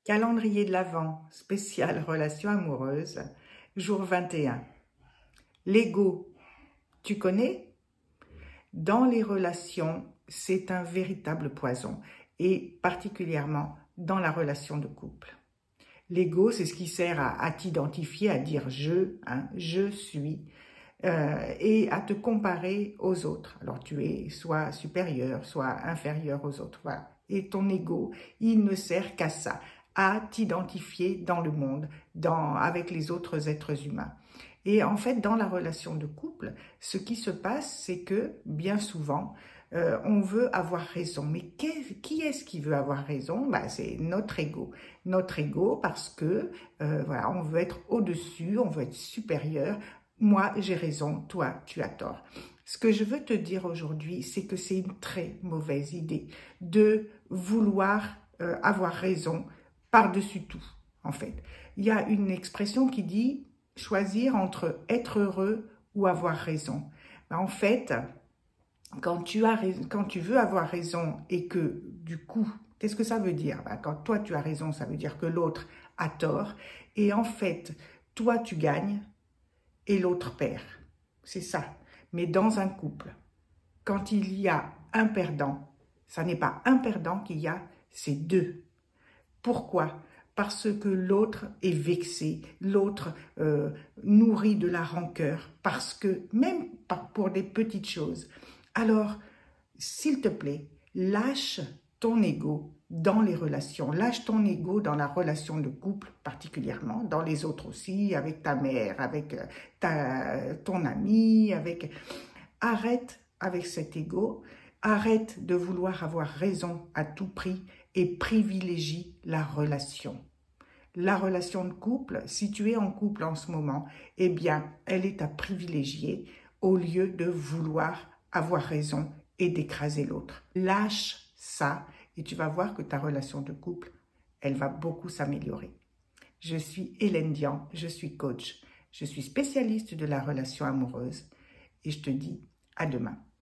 Calendrier de l'Avent, spécial relation amoureuse, jour 21. L'ego, tu connais? Dans les relations, c'est un véritable poison, et particulièrement dans la relation de couple. L'ego, c'est ce qui sert à t'identifier, à dire je suis, et à te comparer aux autres. Alors tu es soit supérieur, soit inférieur aux autres. Voilà. Et ton ego, il ne sert qu'à ça, à t'identifier dans le monde, avec les autres êtres humains. Et en fait, dans la relation de couple, ce qui se passe, c'est que bien souvent, on veut avoir raison. Mais qui est-ce qui veut avoir raison? C'est notre ego. Notre ego parce que voilà, on veut être au-dessus, on veut être supérieur. Moi, j'ai raison, toi, tu as tort. Ce que je veux te dire aujourd'hui, c'est que c'est une très mauvaise idée de vouloir avoir raison par-dessus tout, en fait. Il y a une expression qui dit choisir entre être heureux ou avoir raison. En fait, quand tu veux avoir raison et que, du coup, qu'est-ce que ça veut dire? Quand toi, tu as raison, ça veut dire que l'autre a tort. Et en fait, toi, tu gagnes et l'autre perd. C'est ça. Mais dans un couple, quand il y a un perdant, ça n'est pas un perdant qu'il y a, c'est deux. Pourquoi? Parce que l'autre est vexé, l'autre nourrit de la rancœur, parce que, même pour des petites choses. Alors, s'il te plaît, lâche ton ego dans les relations, lâche ton ego dans la relation de couple particulièrement, dans les autres aussi, avec ta mère, avec ton ami, Arrête avec cet ego, arrête de vouloir avoir raison à tout prix et privilégie la relation. La relation de couple, si tu es en couple en ce moment, eh bien, elle est à privilégier au lieu de vouloir avoir raison et d'écraser l'autre. Lâche ça et tu vas voir que ta relation de couple, elle va beaucoup s'améliorer. Je suis Hélène Dian, je suis coach, je suis spécialiste de la relation amoureuse et je te dis à demain.